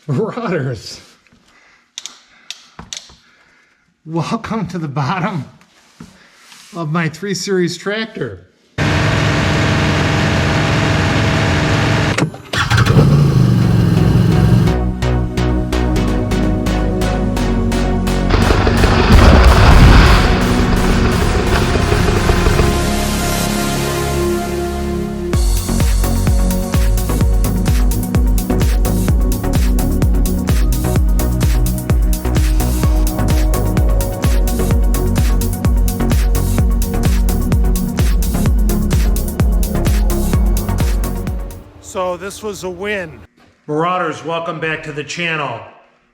Marauders, welcome to the bottom of my 3 Series tractor. So this was a win. Marauders, welcome back to the channel.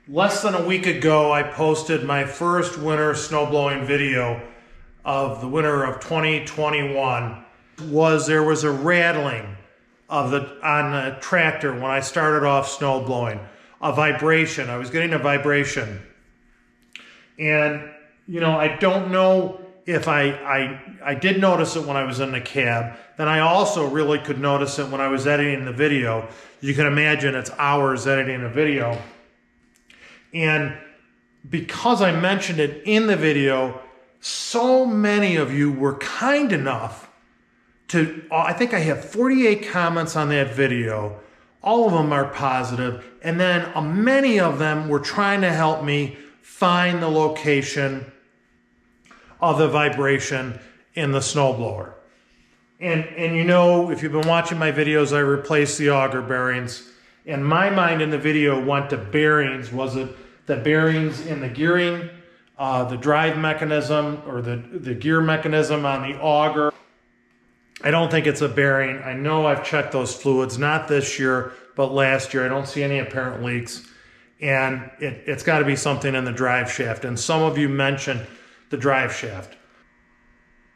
Less than a week ago, I posted my first winter snowblowing video of the winter of 2021. There was a rattling on the tractor when I started off snowblowing, a vibration. I was getting a vibration. And, you know, I don't know if I did notice it when I was in the cab. Then I also really could notice it when I was editing the video. You can imagine it's hours editing a video. And because I mentioned it in the video, so many of you were kind enough to, I think I have 48 comments on that video. All of them are positive. And then many of them were trying to help me find the location of the vibration in the snowblower. And you know, if you've been watching my videos, I replaced the auger bearings. And my mind in the video went to bearings. Was it the bearings in the gearing, the drive mechanism, or the gear mechanism on the auger? I don't think it's a bearing. I know I've checked those fluids, not this year, but last year. I don't see any apparent leaks. And it's got to be something in the drive shaft. And some of you mentioned the drive shaft.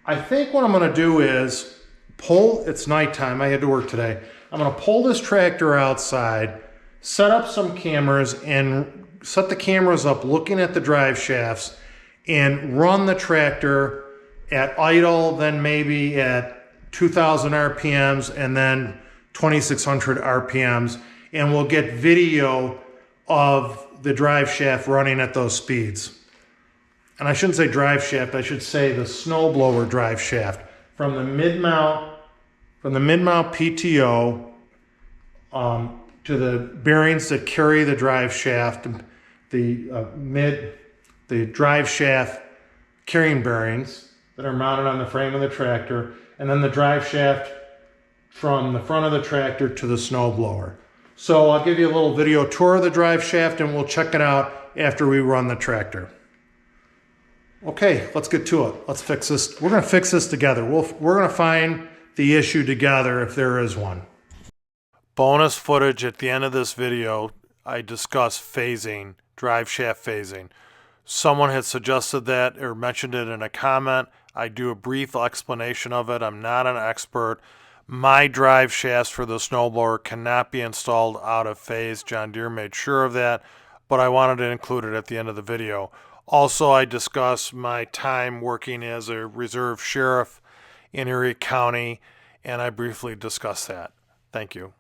I think what I'm going to do is it's nighttime, I had to work today. I'm going to pull this tractor outside, set up some cameras, and set the cameras up looking at the drive shafts, and run the tractor at idle, then maybe at 2,000 RPMs, and then 2,600 RPMs, and we'll get video of the drive shaft running at those speeds. And I shouldn't say drive shaft, I should say the snowblower drive shaft. From the mid-mount PTO to the bearings that carry the drive shaft, the drive shaft carrying bearings that are mounted on the frame of the tractor, and then the drive shaft from the front of the tractor to the snowblower. So I'll give you a little video tour of the drive shaft, and we'll check it out after we run the tractor. Okay, let's get to it. Let's fix this. We're going to fix this together. We're going to find the issue together if there is one. Bonus footage at the end of this video, I discuss phasing, drive shaft phasing. Someone had suggested that or mentioned it in a comment. I do a brief explanation of it. I'm not an expert. My drive shafts for the snowblower cannot be installed out of phase. John Deere made sure of that, but I wanted to include it at the end of the video. Also, I discuss my time working as a reserve sheriff in Erie County, and I briefly discuss that. Thank you.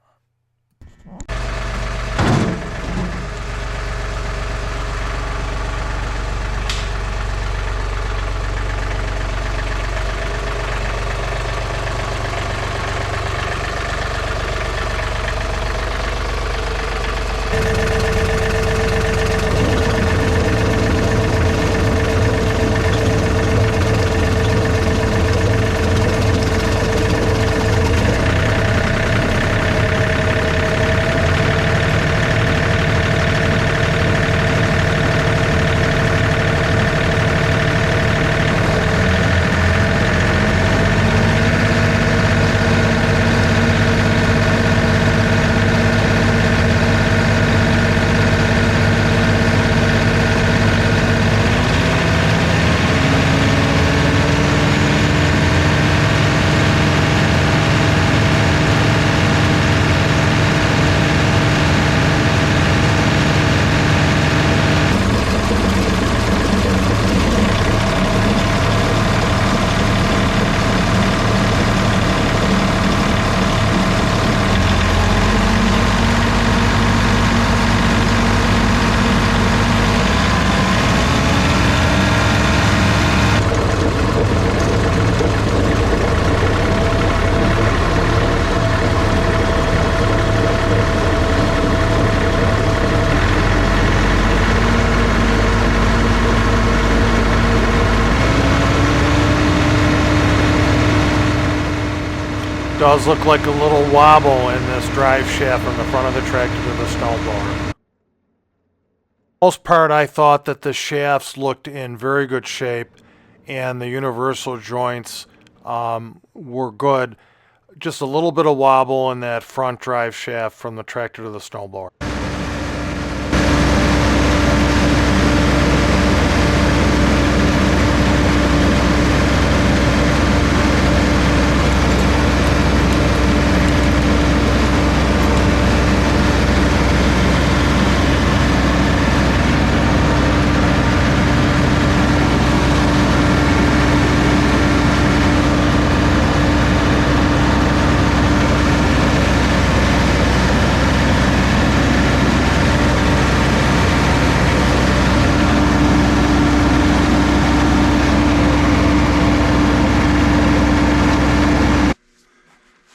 does look like a little wobble in this drive shaft from the front of the tractor to the snowblower. Most part, I thought that the shafts looked in very good shape and the universal joints were good. Just a little bit of wobble in that front drive shaft from the tractor to the snowblower.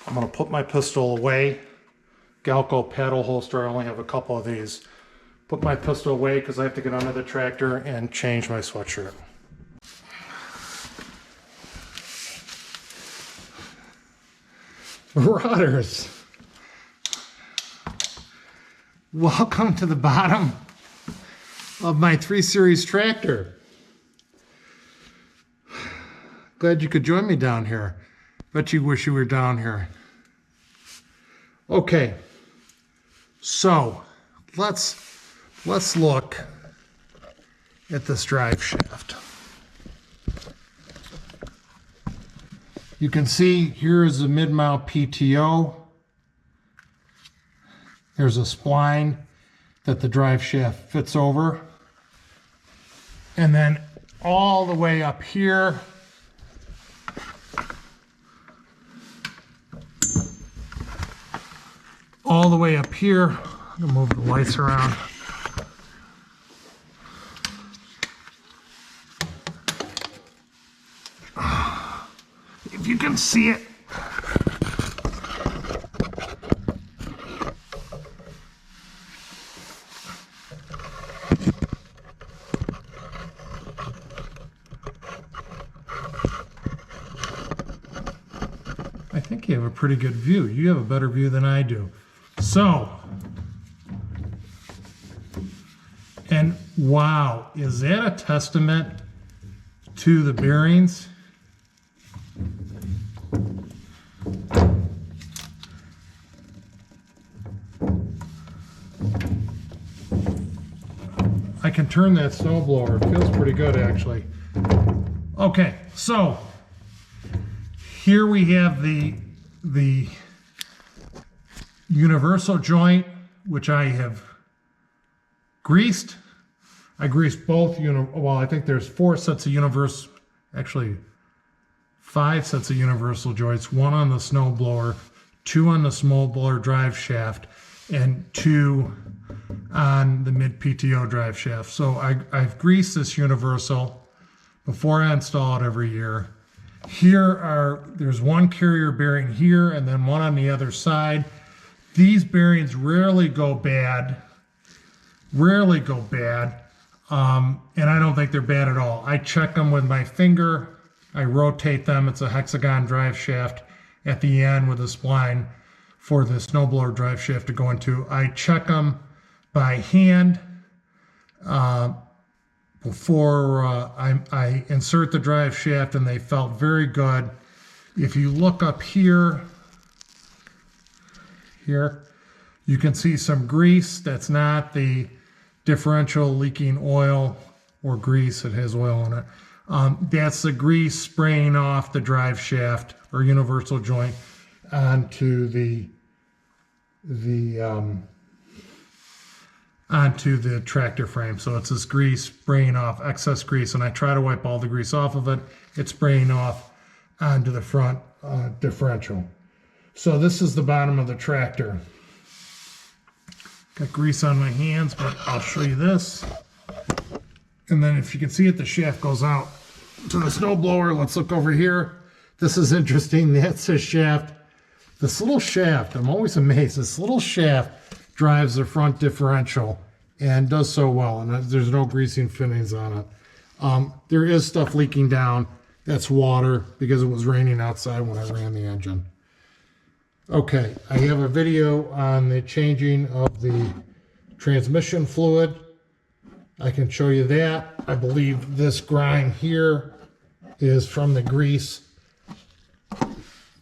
I'm going to put my pistol away. Galco paddle holster, I only have a couple of these. Put my pistol away because I have to get under the tractor and change my sweatshirt. Marauders, welcome to the bottom of my 3 Series tractor. Glad you could join me down here. Bet you wish you were down here. Okay, so let's look at this drive shaft. You can see here is the mid-mount PTO. There's a spline that the drive shaft fits over. And then all the way up here, I'm gonna move the lights around. If you can see it. I think you have a pretty good view. You have a better view than I do. So, and wow, is that a testament to the bearings? I can turn that snowblower. It feels pretty good, actually. Okay, so here we have the universal joint, which I have greased. I greased both, well, I think there's 4 sets of actually 5 sets of universal joints, 1 on the snowblower, 2 on the snowblower drive shaft, and 2 on the mid PTO drive shaft. So I've greased this universal before I install it every year. There's 1 carrier bearing here and then 1 on the other side. These bearings rarely go bad, and I don't think they're bad at all. I check them with my finger, I rotate them. It's a hexagon drive shaft at the end with a spline for the snowblower drive shaft to go into. I check them by hand before I insert the drive shaft, and they felt very good. If you look up here, you can see some grease. That's not the differential leaking oil or grease. It has oil in it. That's the grease spraying off the drive shaft or universal joint onto the tractor frame. So it's this grease spraying off, excess grease, and I try to wipe all the grease off of it. It's spraying off onto the front differential. So this is the bottom of the tractor. Got grease on my hands, but I'll show you this. And then if you can see it, the shaft goes out to the snowblower. Let's look over here. This is interesting. That's a shaft. This little shaft, I'm always amazed. This little shaft drives the front differential and does so well. And there's no greasing fittings on it. There is stuff leaking down. That's water because it was raining outside when I ran the engine. Okay, I have a video on the changing of the transmission fluid. I can show you that. I believe this grind here is from the grease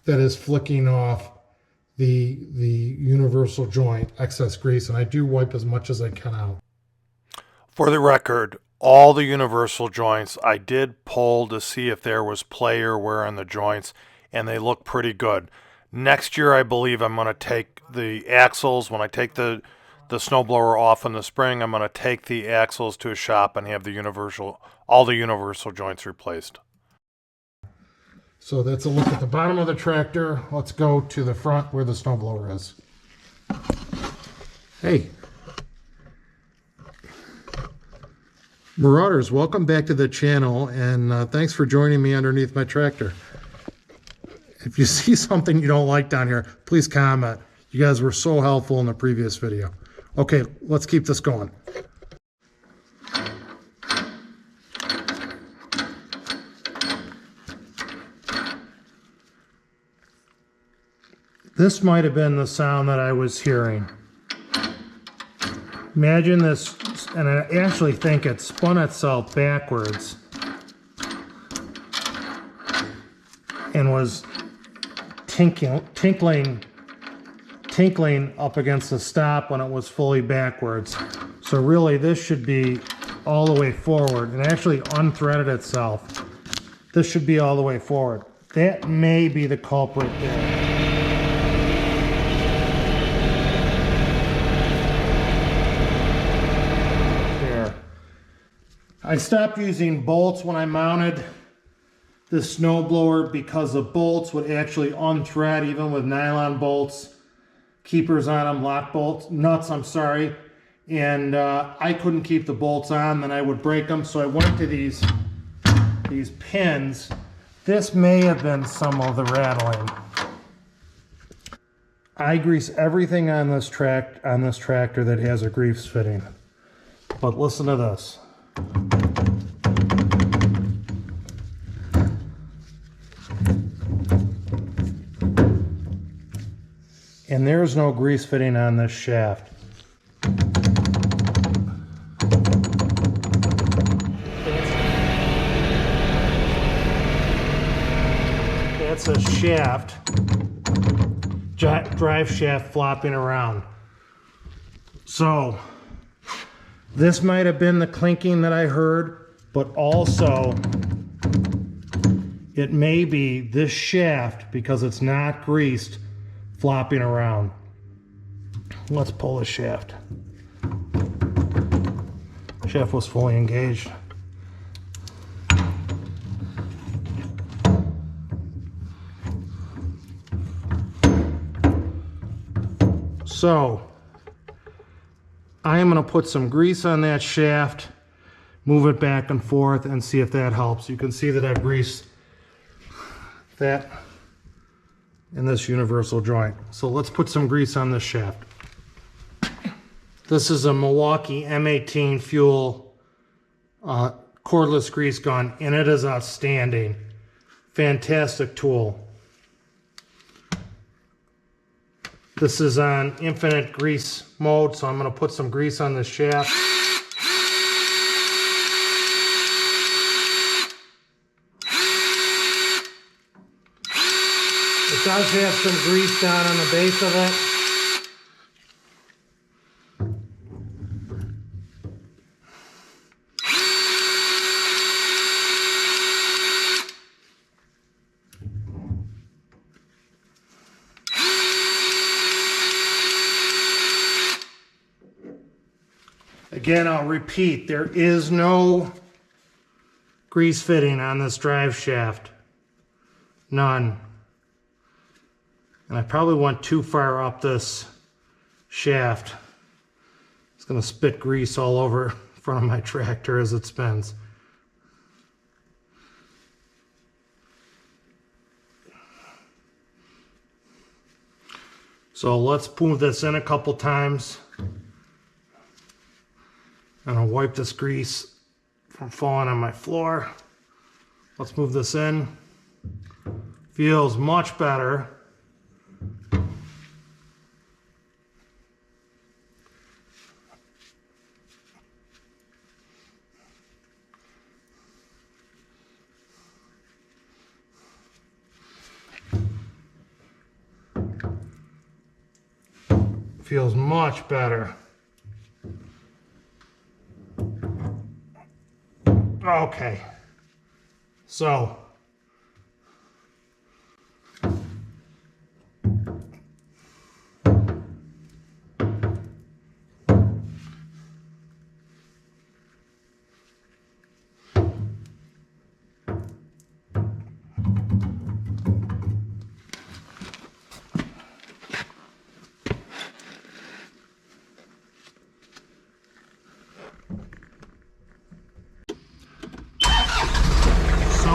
that is flicking off the universal joint, excess grease, and I do wipe as much as I can out. For the record, all the universal joints I did pull to see if there was play or wear on the joints, and they look pretty good. Next year, I believe I'm going to take the axles. When I take the snowblower off in the spring, I'm going to take the axles to a shop and have all the universal joints replaced. So that's a look at the bottom of the tractor. Let's go to the front where the snowblower is. Hey. Marauders, welcome back to the channel, and thanks for joining me underneath my tractor. If you see something you don't like down here, please comment. You guys were so helpful in the previous video. Okay, let's keep this going. This might have been the sound that I was hearing. Imagine this, and I actually think it spun itself backwards and was tinkling up against the stop when it was fully backwards. So really this should be all the way forward. It actually unthreaded itself. This should be all the way forward. That may be the culprit there. I stopped using bolts when I mounted this snowblower because the bolts would actually unthread even with nylon bolts, keepers on them, lock bolts, nuts, I'm sorry. And I couldn't keep the bolts on, then I would break them. So I went to these pins. This may have been some of the rattling. I grease everything on this tractor that has a grease fitting. But listen to this. And there's no grease fitting on this shaft. That's a shaft, drive shaft flopping around. So this might have been the clinking that I heard, but also it may be this shaft, because it's not greased, flopping around. Let's pull the shaft. Shaft was fully engaged. So I am going to put some grease on that shaft, move it back and forth, and see if that helps. You can see that I've greased that in this universal joint. So let's put some grease on this shaft. This is a Milwaukee M18 fuel cordless grease gun, and it is outstanding. Fantastic tool. This is on infinite grease mode, so I'm going to put some grease on this shaft. It does have some grease down on the base of it. Again, I'll repeat, there is no grease fitting on this drive shaft. None. And I probably went too far up this shaft. It's going to spit grease all over in front of my tractor as it spins. So let's move this in a couple times. And I'll wipe this grease from falling on my floor. Let's move this in. Feels much better. feels much better. Okay, so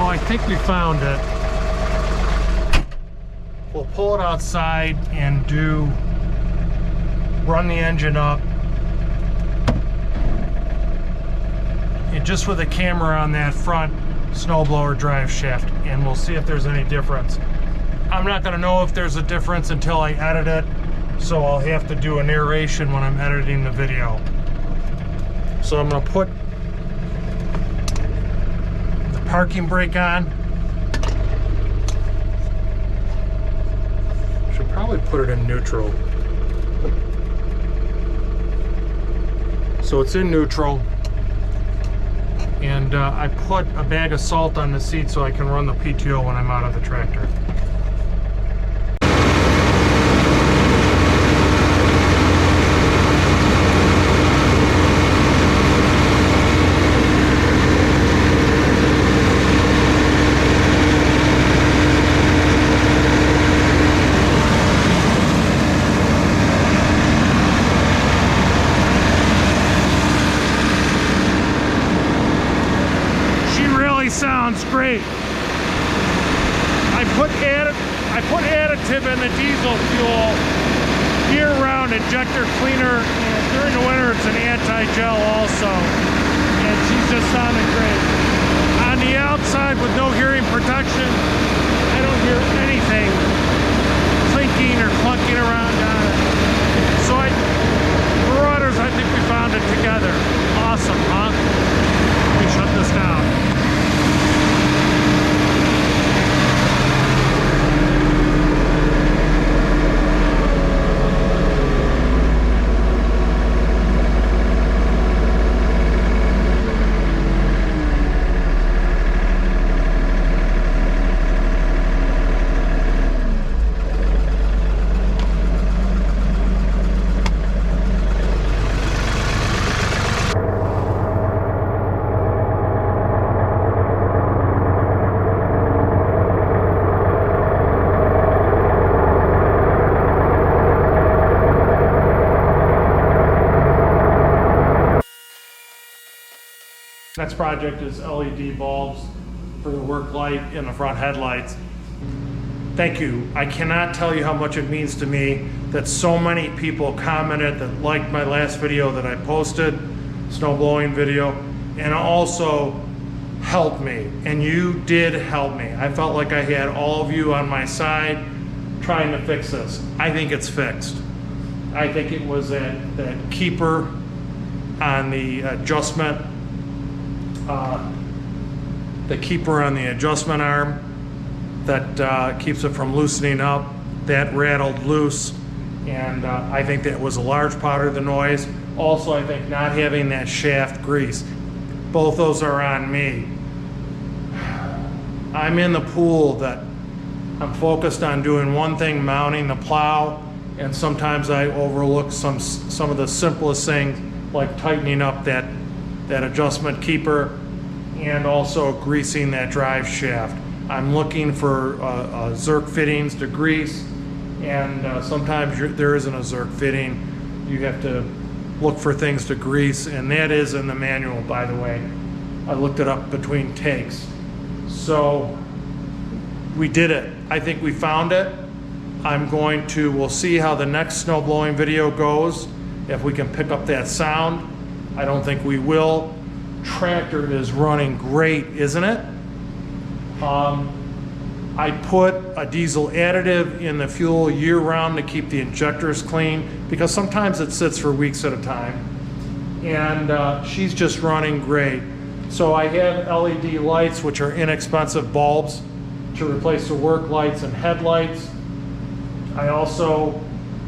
I think we found it. We'll pull it outside and run the engine up. And just with a camera on that front snowblower drive shaft, and we'll see if there's any difference. I'm not gonna know if there's a difference until I edit it, so I'll have to do a narration when I'm editing the video. So I'm gonna put parking brake on. Should probably put it in neutral. So it's in neutral. And I put a bag of salt on the seat so I can run the PTO when I'm out of the tractor. Sounds great. I put additive in the diesel fuel, year-round injector cleaner, and during the winter it's an anti-gel also, and she's just sounding great. On the outside with no hearing protection, I don't hear anything clinking or clunking around on it. So Marauders, I think we found it together. Awesome, huh? Let me shut this down. Next project is LED bulbs for the work light in the front headlights. Thank you. I cannot tell you how much it means to me that so many people commented that liked my last video that I posted, snow blowing video, and also helped me. And you did help me. I felt like I had all of you on my side trying to fix this. I think it's fixed. I think it was that keeper on the adjustment arm that keeps it from loosening up, that rattled loose, and I think that was a large part of the noise. Also, I think not having that shaft grease. Both those are on me. I'm in the pool that I'm focused on doing one thing, mounting the plow, and sometimes I overlook some of the simplest things, like tightening up that adjustment keeper and also greasing that drive shaft. I'm looking for Zerk fittings to grease, and sometimes there isn't a Zerk fitting. You have to look for things to grease, and that is in the manual, by the way. I looked it up between takes. So we did it. I think we found it. We'll see how the next snow blowing video goes, if we can pick up that sound. I don't think we will. Tractor is running great, isn't it? I put a diesel additive in the fuel year-round to keep the injectors clean, because sometimes it sits for weeks at a time. And she's just running great. So I have LED lights, which are inexpensive bulbs, to replace the work lights and headlights. I also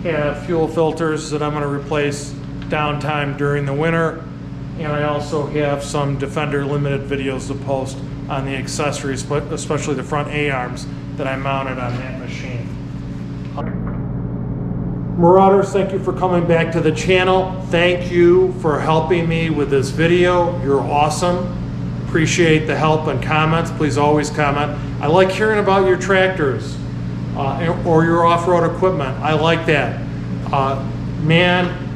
have fuel filters that I'm going to replace downtime during the winter. And I also have some Defender Limited videos to post on the accessories, but especially the front A-arms that I mounted on that machine. Marauders, thank you for coming back to the channel. Thank you for helping me with this video. You're awesome. Appreciate the help and comments. Please always comment. I like hearing about your tractors or your off-road equipment. I like that. Man,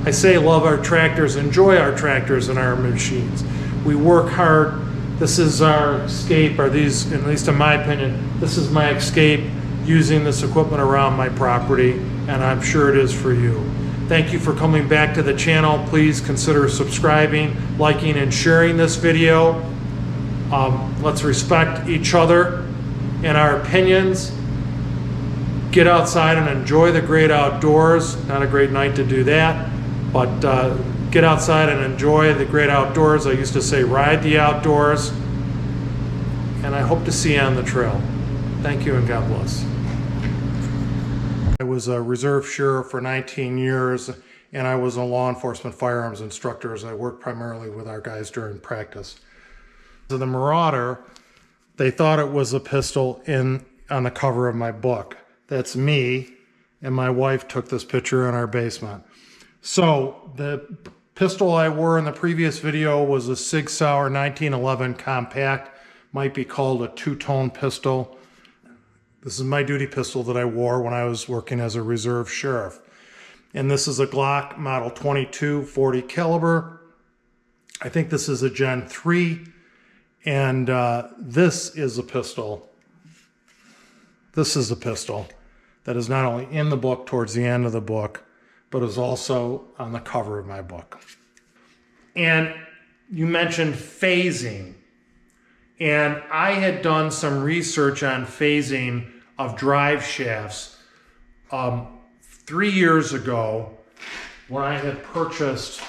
I say love our tractors, enjoy our tractors and our machines. We work hard. This is our escape, or these, at least in my opinion, this is my escape using this equipment around my property, and I'm sure it is for you. Thank you for coming back to the channel. Please consider subscribing, liking, and sharing this video. Let's respect each other and our opinions. Get outside and enjoy the great outdoors. Not a great night to do that, but get outside and enjoy the great outdoors. I used to say ride the outdoors, and I hope to see you on the trail. Thank you and God bless. I was a reserve sheriff for 19 years, and I was a law enforcement firearms instructor as I worked primarily with our guys during practice. So the Marauder, they thought it was a pistol on the cover of my book. That's me, and my wife took this picture in our basement. So the pistol I wore in the previous video was a Sig Sauer 1911 compact, might be called a two-tone pistol. This is my duty pistol that I wore when I was working as a reserve sheriff. And this is a Glock model 22 40 caliber. I think this is a Gen 3. And this is a pistol. This is a pistol that is not only in the book towards the end of the book, but is also on the cover of my book. And you mentioned phasing. And I had done some research on phasing of drive shafts 3 years ago when I had purchased,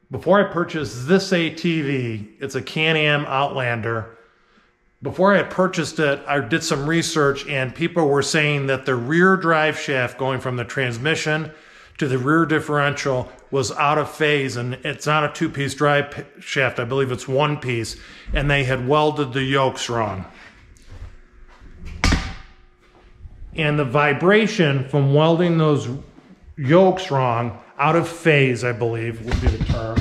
before I purchased this ATV, it's a Can-Am Outlander. Before I had purchased it, I did some research, and people were saying that the rear drive shaft going from the transmission to the rear differential was out of phase, and it's not a two-piece drive shaft. I believe it's one piece, and they had welded the yokes wrong. And the vibration from welding those yokes wrong, out of phase, I believe would be the term,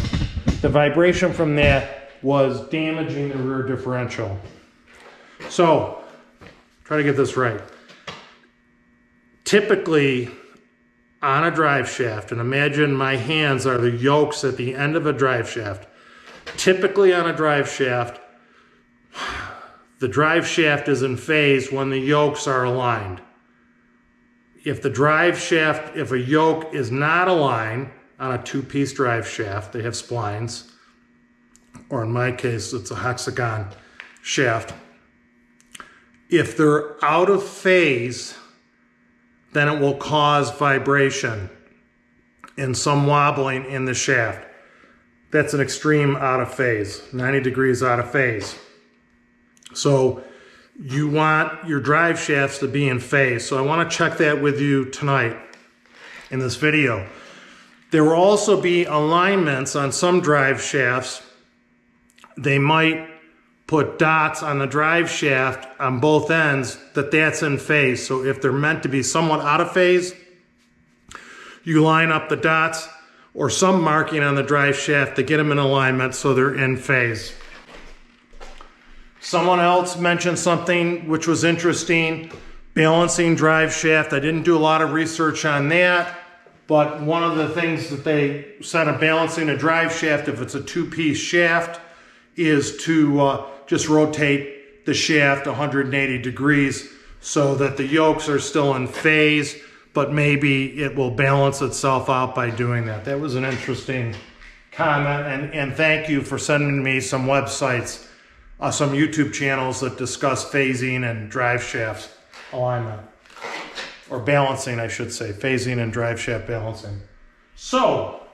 the vibration from that was damaging the rear differential. So, try to get this right. Typically, on a drive shaft, and imagine my hands are the yokes at the end of a drive shaft. Typically on a drive shaft, the drive shaft is in phase when the yokes are aligned. If the drive shaft, if a yoke is not aligned on a two-piece drive shaft, they have splines, or in my case, it's a hexagon shaft. If they're out of phase, then it will cause vibration and some wobbling in the shaft. That's an extreme out of phase, 90 degrees out of phase. So you want your drive shafts to be in phase. So I want to check that with you tonight in this video. There will also be alignments on some drive shafts. They might put dots on the drive shaft on both ends that's in phase. So if they're meant to be somewhat out of phase, you line up the dots or some marking on the drive shaft to get them in alignment so they're in phase. Someone else mentioned something which was interesting, balancing drive shaft. I didn't do a lot of research on that, but one of the things that they said of balancing a drive shaft, if it's a two-piece shaft, is to just rotate the shaft 180 degrees so that the yokes are still in phase, but maybe it will balance itself out by doing that. That was an interesting comment, and thank you for sending me some websites, some YouTube channels that discuss phasing and drive shafts alignment, or balancing, I should say, phasing and drive shaft balancing. So,